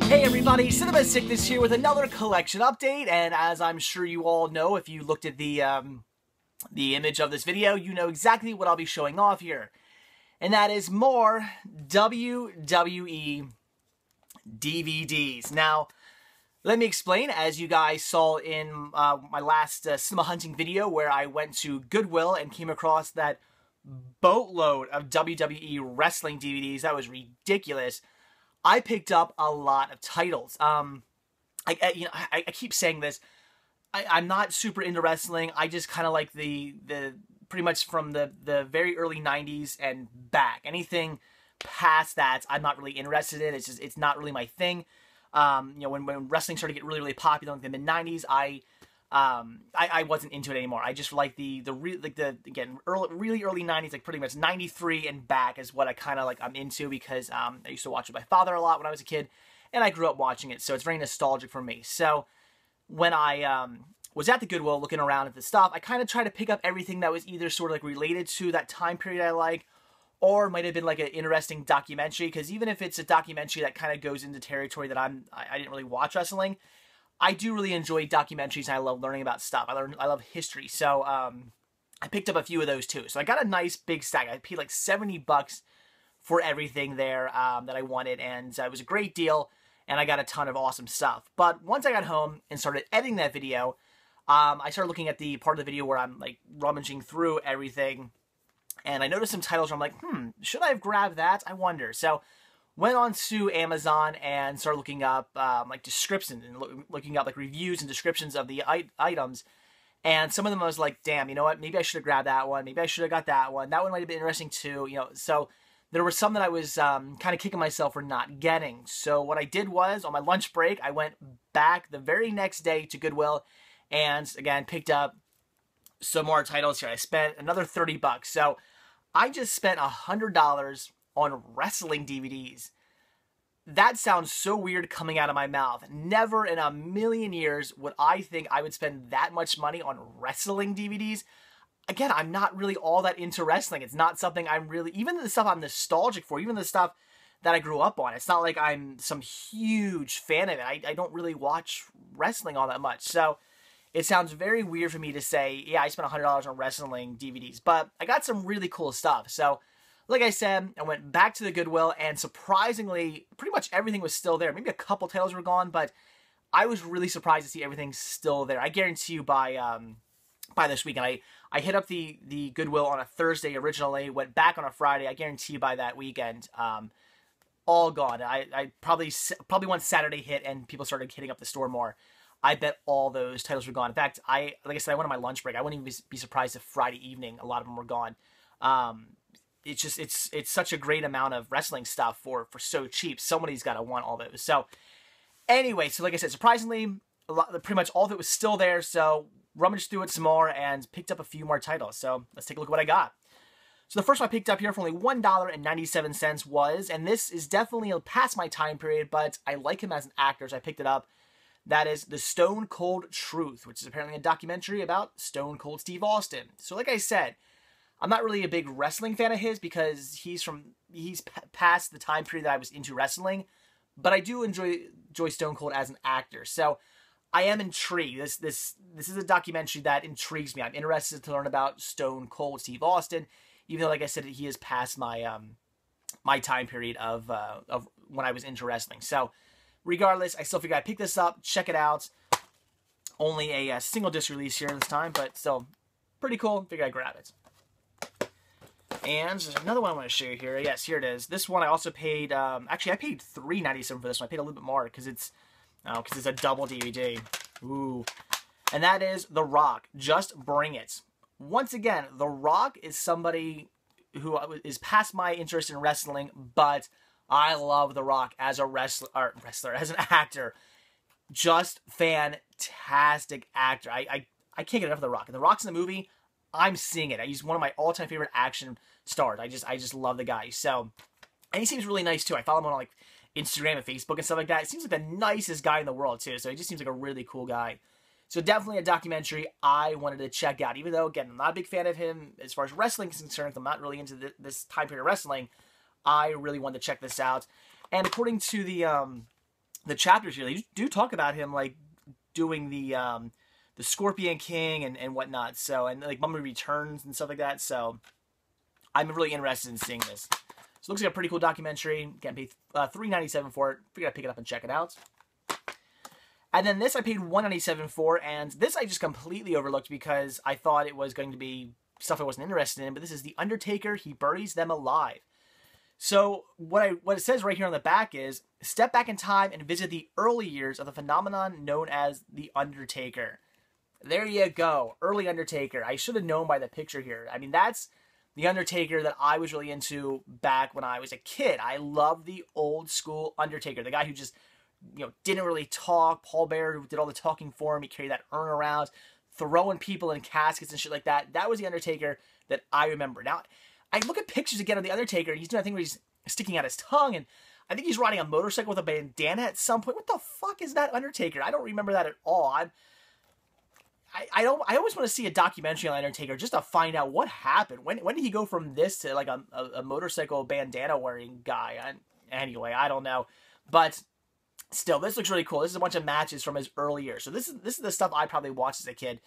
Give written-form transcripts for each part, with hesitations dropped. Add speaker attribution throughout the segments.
Speaker 1: Hey everybody, Cinema Sickness here with another collection update, and as I'm sure you all know, if you looked at the image of this video, you know exactly what I'll be showing off here. And that is more WWE DVDs. Now, let me explain. As you guys saw in my last cinema hunting video where I went to Goodwill and came across that boatload of WWE wrestling DVDs, that was ridiculous. I picked up a lot of titles. I keep saying this. I'm not super into wrestling. I just kind of like the pretty much from the very early 90s and back. Anything past that, I'm not really interested in. It's not really my thing. When wrestling started to get really popular in the mid 90s, I wasn't into it anymore. I just like really early 90s, like pretty much 93 and back is what I kind of like I'm into, because I used to watch with my father a lot when I was a kid, and I grew up watching it, so it's very nostalgic for me. So when I was at the Goodwill looking around at the stuff, I kind of tried to pick up everything that was either sort of like related to that time period I like, or might have been like an interesting documentary, because even if it's a documentary that kind of goes into territory that I didn't really watch wrestling, I do really enjoy documentaries, and I love learning about stuff. I love history, so I picked up a few of those too. So I got a nice big stack. I paid like $70 for everything there that I wanted, and it was a great deal, and I got a ton of awesome stuff. But once I got home and started editing that video, I started looking at the part of the video where I'm like rummaging through everything, and I noticed some titles where I'm like, should I have grabbed that? I wonder. So went on to Amazon and started looking up like descriptions and looking up like reviews and descriptions of the items. And some of them I was like, damn, you know what? Maybe I should have grabbed that one. Maybe I should have got that one. That one might have been interesting too, you know. So there were some that I was kind of kicking myself for not getting. So what I did was, on my lunch break, I went back the very next day to Goodwill and again picked up some more titles here. I spent another $30. So I just spent $100 on wrestling DVDs. That sounds so weird coming out of my mouth. Never in a million years would I think I would spend that much money on wrestling DVDs. Again, I'm not really all that into wrestling. It's not something I'm really, even the stuff I'm nostalgic for, even the stuff that I grew up on, it's not like I'm some huge fan of it. I don't really watch wrestling all that much. So it sounds very weird for me to say, yeah, I spent $100 on wrestling DVDs, but I got some really cool stuff. So like I said, I went back to the Goodwill, and surprisingly, pretty much everything was still there. Maybe a couple titles were gone, but I was really surprised to see everything still there. I guarantee you by this weekend, I hit up the Goodwill on a Thursday originally, went back on a Friday. I guarantee you by that weekend, all gone. I probably once Saturday hit and people started hitting up the store more, I bet all those titles were gone. In fact, like I said, I went on my lunch break. I wouldn't even be surprised if Friday evening a lot of them were gone. It's such a great amount of wrestling stuff for so cheap. Somebody's got to want all those. So anyway, so like I said, surprisingly, pretty much all of it was still there. So rummaged through it some more and picked up a few more titles. So let's take a look at what I got. So the first one I picked up here for only $1.97 was, and this is definitely past my time period, but I like him as an actor, so I picked it up. That is The Stone Cold Truth, which is apparently a documentary about Stone Cold Steve Austin. So like I said, I'm not really a big wrestling fan of his because he's past the time period that I was into wrestling, but I do enjoy Stone Cold as an actor. So I am intrigued. This is a documentary that intrigues me. I'm interested to learn about Stone Cold Steve Austin, even though, like I said, he is past my my time period of when I was into wrestling. So regardless, I still figure I'd pick this up, check it out. Only a single disc release here this time, but still pretty cool. Figure I'd grab it. And there's another one I want to show you here. Yes, here it is. This one I also paid, actually I paid $3.97 for this one. I paid a little bit more because it's a double DVD. Ooh. And that is The Rock, Just Bring It. Once again, The Rock is somebody who is past my interest in wrestling, but I love The Rock as a as an actor. Just fantastic actor. I can't get enough of The Rock. If The Rock's in the movie, I'm seeing it. He's one of my all-time favorite action stars. I just love the guy. So, and he seems really nice too. I follow him on like Instagram and Facebook and stuff like that. He seems like the nicest guy in the world too. So he just seems like a really cool guy. So definitely a documentary I wanted to check out. Even though, again, I'm not a big fan of him as far as wrestling is concerned. I'm not really into this time period of wrestling. I really wanted to check this out. And according to the chapters here, they do talk about him like doing the Scorpion King and whatnot. So, and like Mummy Returns and stuff like that. So I'm really interested in seeing this. So it looks like a pretty cool documentary. Again, paid $3.97 for it. Figured I'd pick it up and check it out. And then this I paid $1.97 for, and this I just completely overlooked because I thought it was going to be stuff I wasn't interested in, but this is The Undertaker, He Buries Them Alive. So what it says right here on the back is, step back in time and visit the early years of the phenomenon known as The Undertaker. There you go, early Undertaker. I should have known by the picture here. I mean, that's The Undertaker that I was really into back when I was a kid. I love the old school Undertaker, the guy who just, you know, didn't really talk. Paul Bearer did all the talking for him. He carried that urn around, throwing people in caskets and shit like that. That was the Undertaker that I remember. Now, I look at pictures again of the Undertaker, and he's doing a thing where he's sticking out his tongue, and I think he's riding a motorcycle with a bandana at some point. What the fuck is that Undertaker? I don't remember that at all. I always want to see a documentary on Undertaker just to find out what happened. When did he go from this to like a motorcycle bandana wearing guy? Anyway, I don't know, but still, this looks really cool. This is a bunch of matches from his early years. So this is the stuff I probably watched as a kid.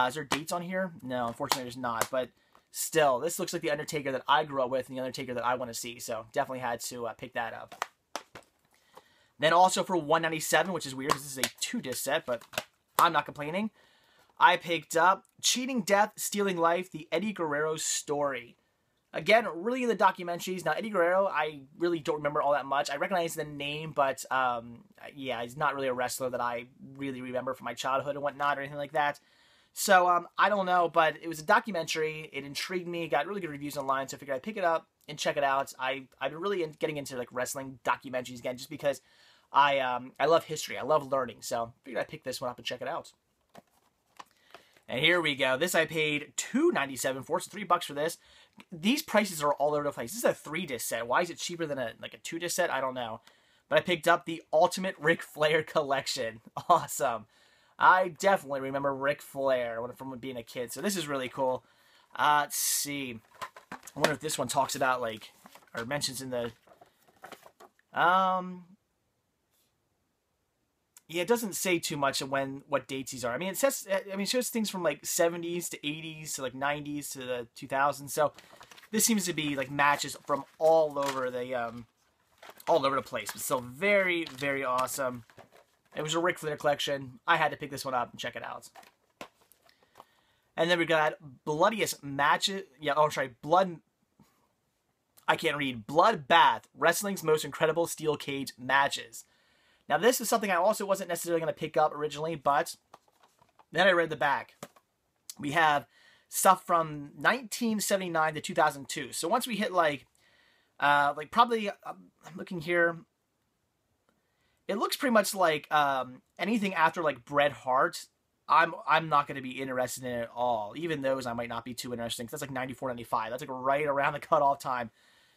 Speaker 1: Is there dates on here? No, unfortunately there's not. But still, this looks like the Undertaker that I grew up with and the Undertaker that I want to see. So definitely had to pick that up. Then also for $1.97, which is weird because this is a 2-disc set, but I'm not complaining. I picked up Cheating Death, Stealing Life, the Eddie Guerrero Story. Again, really in the documentaries. Now, Eddie Guerrero, I really don't remember all that much. I recognize the name, but yeah, he's not really a wrestler that I really remember from my childhood and whatnot or anything like that. So, I don't know, but it was a documentary. It intrigued me, got really good reviews online, so I figured I'd pick it up and check it out. I've been really getting into like wrestling documentaries again, just because I love history. I love learning, so I figured I'd pick this one up and check it out. And here we go. This I paid $2.97 for, so $3 for this. These prices are all over the place. This is a 3-disc set. Why is it cheaper than a 2-disc set? I don't know. But I picked up the Ultimate Ric Flair Collection. Awesome. I definitely remember Ric Flair from being a kid, so this is really cool. Let's see. I wonder if this one talks about, like, or mentions in the... Yeah, it doesn't say too much of what dates these are. I mean, it shows things from like 70s to 80s to like 90s to the 2000s. So this seems to be like matches from all over the place. But still very, very awesome. It was a Ric Flair collection. I had to pick this one up and check it out. And then we got Bloodiest Matches. Yeah, oh, sorry, I can't read. Bloodbath, Wrestling's Most Incredible Steel Cage Matches. Now, this is something I also wasn't necessarily going to pick up originally, but then I read the back. We have stuff from 1979 to 2002. So once we hit like probably, I'm looking here, it looks pretty much like anything after like Bret Hart. I'm not going to be interested in it at all. Even those I might not be too interested in, because that's like 94, 95. That's like right around the cutoff time.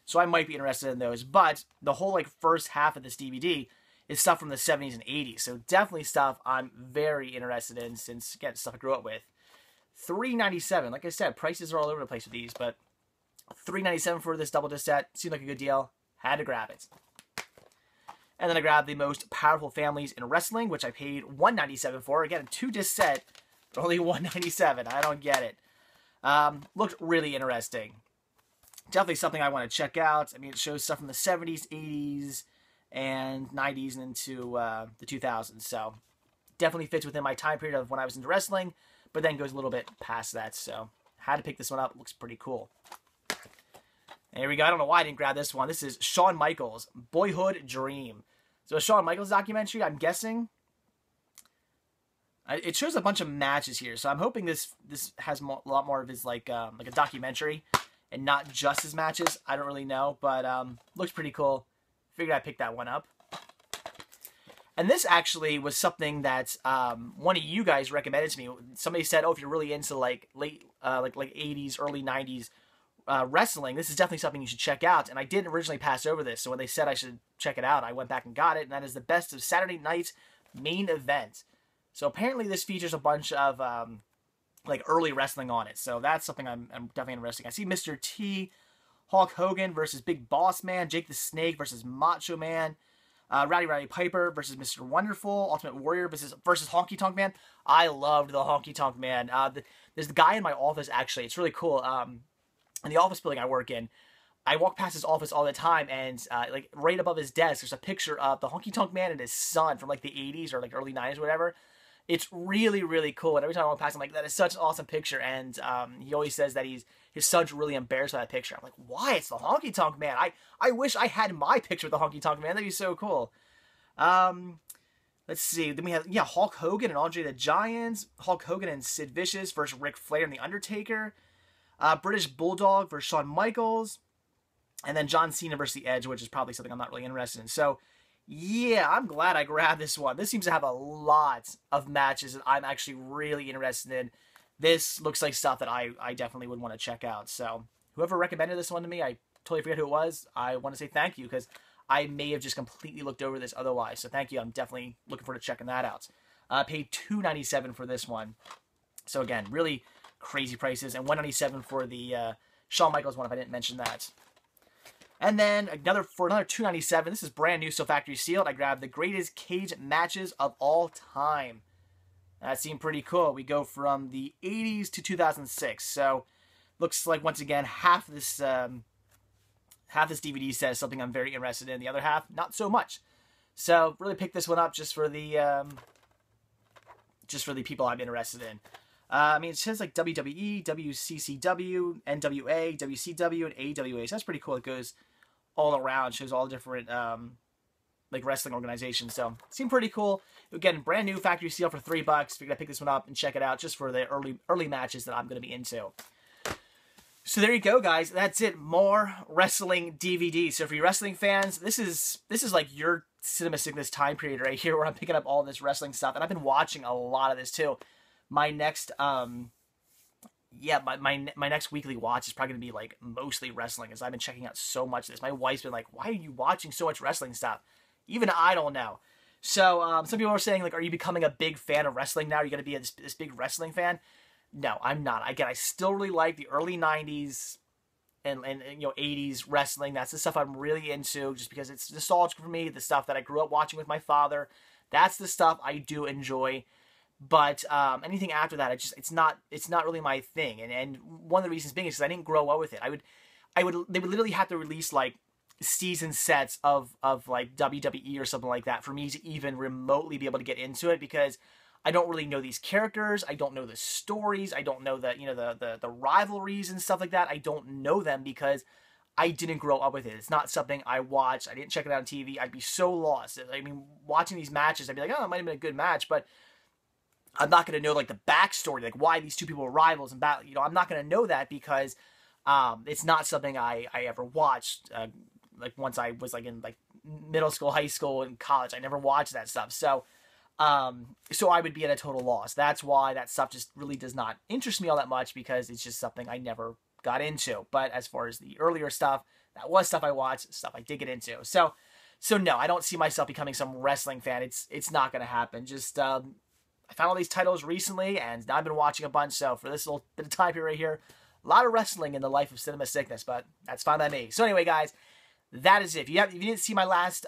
Speaker 1: So I might be interested in those. But the whole like first half of this DVD is stuff from the 70s and 80s. So definitely stuff I'm very interested in, since, again, stuff I grew up with. $3.97. Like I said, prices are all over the place with these, but $3.97 for this double disc set seemed like a good deal. Had to grab it. And then I grabbed the Most Powerful Families in Wrestling, which I paid $1.97 for. Again, a 2-disc set for only $1.97. I don't get it. Looked really interesting. Definitely something I want to check out. I mean, it shows stuff from the 70s, 80s, and 90s and into the 2000s. So definitely fits within my time period of when I was into wrestling, but then goes a little bit past that. So had to pick this one up. It looks pretty cool. And here we go. I don't know why I didn't grab this one. This is Shawn Michaels, Boyhood Dream. So a Shawn Michaels documentary, I'm guessing. It shows a bunch of matches here, so I'm hoping this has a lot more of his like a documentary and not just his matches. I don't really know, but looks pretty cool. Figured I'd pick that one up. And this actually was something that one of you guys recommended to me. Somebody said, "Oh, if you're really into like late like 80s, early 90s wrestling, this is definitely something you should check out." And I did originally pass over this, so when they said I should check it out, I went back and got it. And that is the Best of Saturday Night's Main Event. So apparently this features a bunch of like early wrestling on it. So that's something I'm definitely interested in. I see Mr. T, Hulk Hogan versus Big Boss Man, Jake the Snake versus Macho Man, Rowdy Piper versus Mr. Wonderful, Ultimate Warrior versus Honky Tonk Man. I loved the Honky Tonk Man. There's the guy in my office, actually. It's really cool. In the office building I work in, I walk past his office all the time, and like right above his desk, there's a picture of the Honky Tonk Man and his son from like the 80s or like early 90s or whatever. It's really, really cool. And every time I walk past, I'm like, that is such an awesome picture. And he always says that his son's really embarrassed by that picture. I'm like, why? It's the Honky Tonk Man. I wish I had my picture with the Honky Tonk Man. That'd be so cool. Let's see. Then we have, Hulk Hogan and Andre the Giant. Hulk Hogan and Sid Vicious versus Ric Flair and The Undertaker. British Bulldog versus Shawn Michaels. And then John Cena versus The Edge, which is probably something I'm not really interested in. So, yeah, I'm glad I grabbed this one. This seems to have a lot of matches that I'm actually really interested in. This looks like stuff that I definitely would want to check out. So, whoever recommended this one to me, I totally forget who it was. I want to say thank you, because I may have just completely looked over this otherwise. So, thank you. I'm definitely looking forward to checking that out. Paid $2.97 for this one. So, again, really crazy prices. And $1.97 for the Shawn Michaels one, if I didn't mention that. And then for another $2.97, this is brand new, so factory sealed. I grabbed the greatest cage matches of all time. That seemed pretty cool. We go from the 80s to 2006. So looks like, once again, half this DVD set is something I'm very interested in. The other half, not so much. So really picked this one up just for the people I'm interested in. I mean, it says like WWE, WCCW, NWA, WCW, and AWA. So that's pretty cool. It goes all around, shows all the different like wrestling organizations. So it seemed pretty cool. Again, brand new factory seal for $3. Figured I'd pick this one up and check it out just for the early matches that I'm going to be into. So there you go, guys. That's it. More wrestling DVDs. So for you wrestling fans, this is like your cinema sickness time period right here, where I'm picking up all this wrestling stuff, and I've been watching a lot of this too. My next my next weekly watch is probably going to be like mostly wrestling, as I've been checking out so much of this. My wife's been like, why are you watching so much wrestling stuff? Even I don't know. So some people are saying, like, are you becoming a big fan of wrestling now? Are you going to be this big wrestling fan? No, I'm not. Again, I still really like the early 90s and 80s wrestling. That's the stuff I'm really into, just because it's nostalgic for me, the stuff that I grew up watching with my father. That's the stuff I do enjoy. But anything after that, it's not really my thing. And one of the reasons being is because I didn't grow up with it. They would literally have to release like season sets of like WWE or something like that for me to even remotely be able to get into it, because I don't really know these characters. I don't know the stories. I don't know the rivalries and stuff like that. I don't know them because I didn't grow up with it. It's not something I watched. I didn't check it out on TV. I'd be so lost. I mean, watching these matches, I'd be like, oh, it might have been a good match, but I'm not going to know like the backstory, like why these two people were rivals and battle. I'm not going to know that because it's not something I ever watched. Like once I was like in like middle school, high school, and college, I never watched that stuff. So I would be at a total loss. That's why that stuff just really does not interest me all that much, because it's just something I never got into. But as far as the earlier stuff, that was stuff I watched, stuff I did get into. So no, I don't see myself becoming some wrestling fan. It's not going to happen. Just I found all these titles recently, and now I've been watching a bunch. So for this little bit of time period right here, a lot of wrestling in the life of cinema sickness, but that's fine by me. So anyway, guys, that is it. If you didn't see my last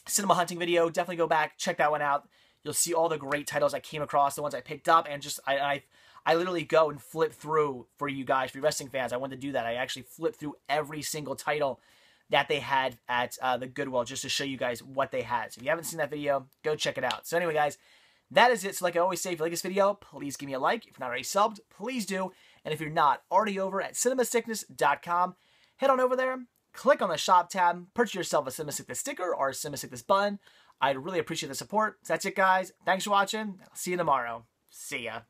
Speaker 1: cinema hunting video, definitely go back, check that one out. You'll see all the great titles I came across, the ones I picked up, and just I literally go and flip through for you guys, for you wrestling fans. I wanted to do that. I actually flipped through every single title that they had at the Goodwill, just to show you guys what they had. So if you haven't seen that video, go check it out. So anyway, guys, that is it. So like I always say, if you like this video, please give me a like. If you're not already subbed, please do. And if you're not already over at cinemasickness.com, head on over there, click on the shop tab, purchase yourself a Cinema Sickness sticker or a Cinema Sickness bun. I'd really appreciate the support. So that's it, guys. Thanks for watching. I'll see you tomorrow. See ya.